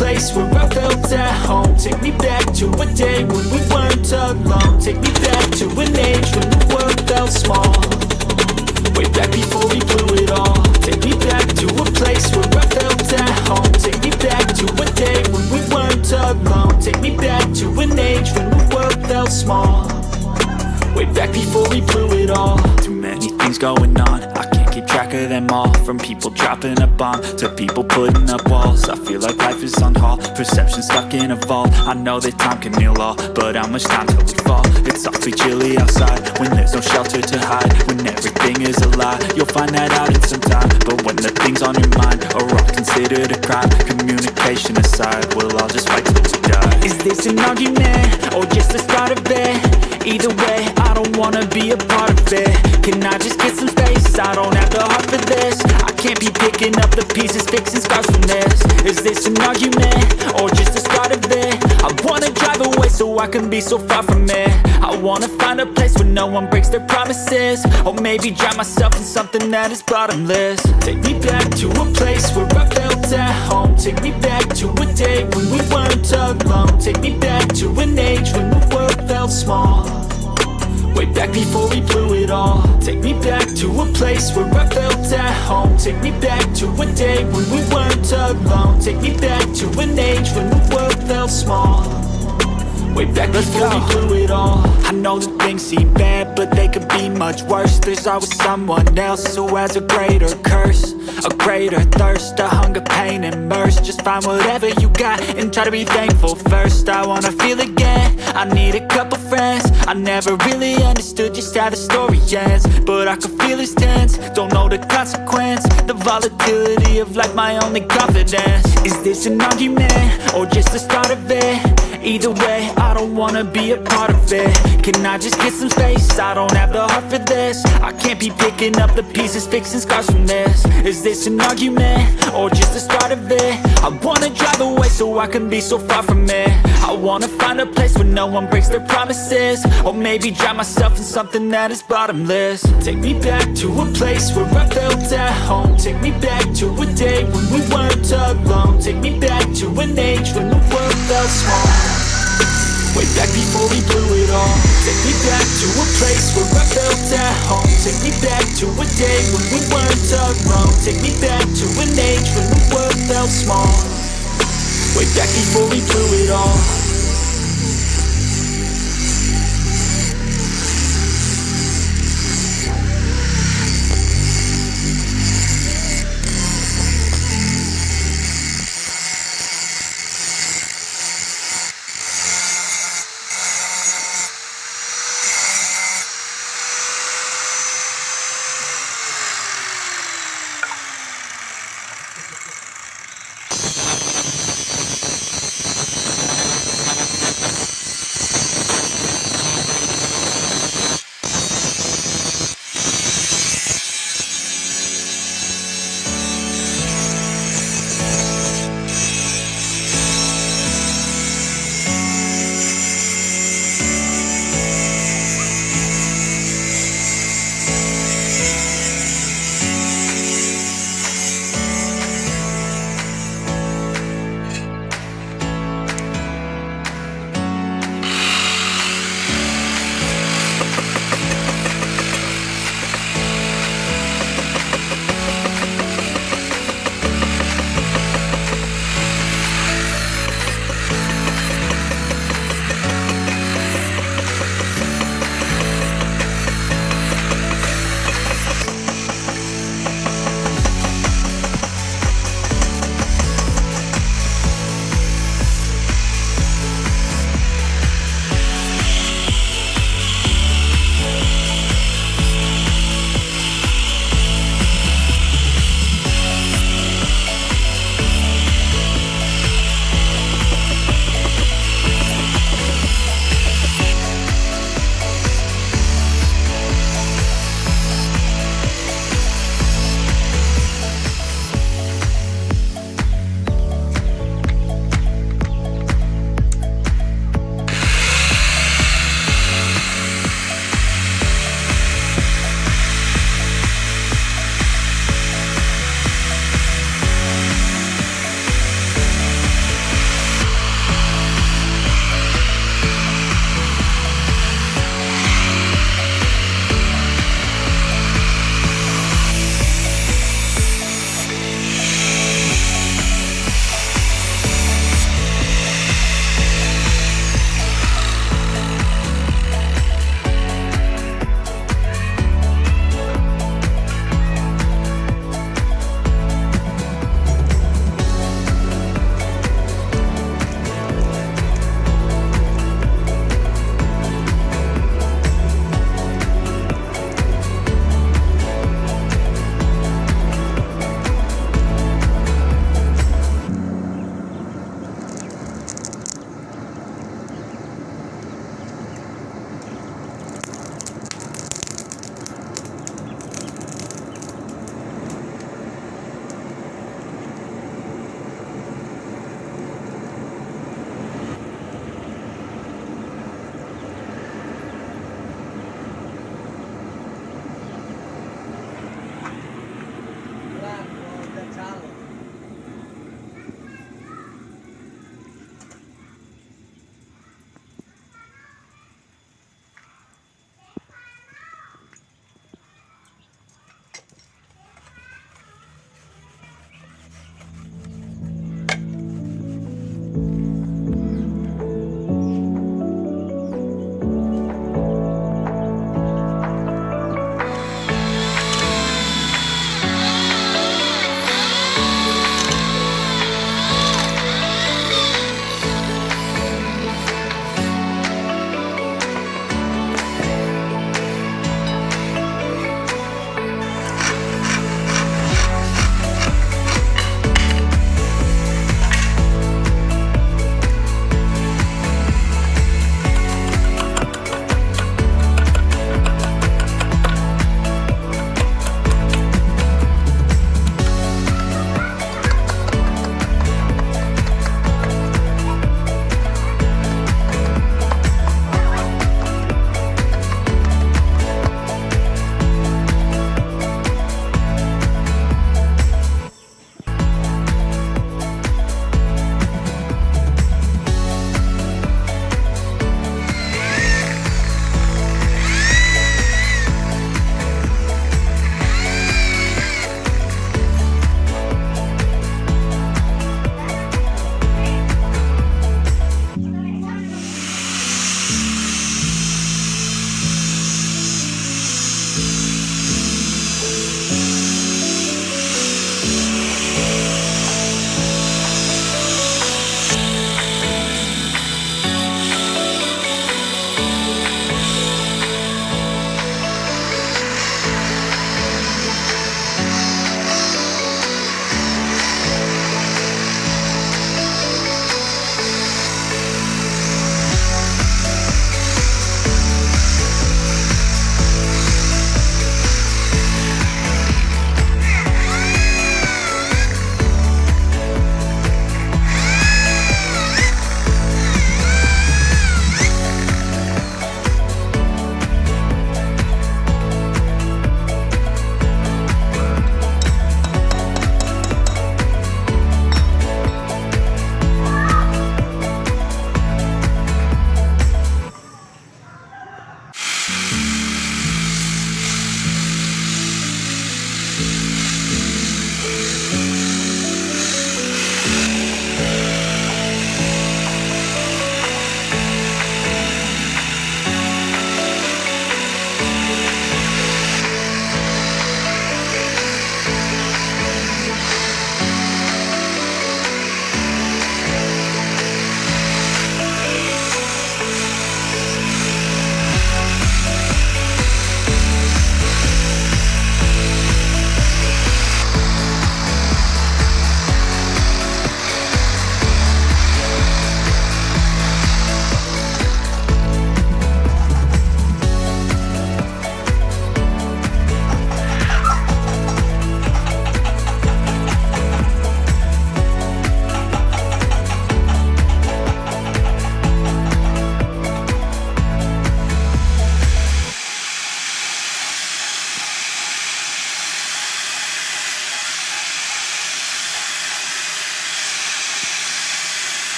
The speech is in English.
place where I felt at home. Take me back to a day when we weren't alone. Take me back to an age when the world felt small. Way back before we blew it all. Take me back to a place where I felt at home. Take me back to a day when we weren't alone. Take me back to an age when the world felt small. Way back before we blew it all. Too many things going on, I can't keep track of them all. From people dropping a bomb to people putting up walls. I feel like life is on hold, perception stuck in a vault. I know that time can heal all, but how much time till we fall? It's awfully chilly outside, when there's no shelter to hide. When everything is a lie, you'll find that out in some time. But when the things on your mind are all considered a crime, communication aside, we'll all just fight till we die. Is this an argument, or just the start of it? Either way, I don't wanna be a part of it. Can I just get some space? I don't have the heart for this. I can't be picking up the pieces, fixing scars from this. Is this an argument, or just the start of it? I wanna drive away so I can be so far from it. I wanna find a place where no one breaks their promises. Or maybe drown myself in something that is bottomless. Take me back to a place where I felt at home. Take me back to a day when we weren't alone. Take me back to an age when the world felt small. Way back before we blew it all. Take me back to a place where I felt at home. Take me back to a day when we weren't alone. Take me back to an age when the world felt small. Way back before we blew it all. I know that things seem bad, but they could be much worse. There's always someone else who has a greater curse, a greater thirst, a hunger, pain, and mercy. Just find whatever you got and try to be thankful first. I wanna feel again, I need a couple friends. I never really understood just how the story ends, but I can feel it's tense, don't know the consequence. The volatility of life, my only confidence. Is this an argument, or just the start of it? Either way, I don't wanna be a part of it. Can I just get some space? I don't have the heart for this. I can't be picking up the pieces, fixing scars from this. Is this an argument, or just the start of it? I wanna drive away so I can be so far from it. I wanna find a place where no one breaks their promises. Or maybe drown myself in something that is bottomless. Take me back to a place where I felt at home. Take me back to a day when we weren't alone. Take me back to an age when the world felt small. Way back before we blew it all. Take me back to a place where I felt at home. Take me back to a day when we weren't alone. Take me back to an age when the world felt small. Way back before we blew it all.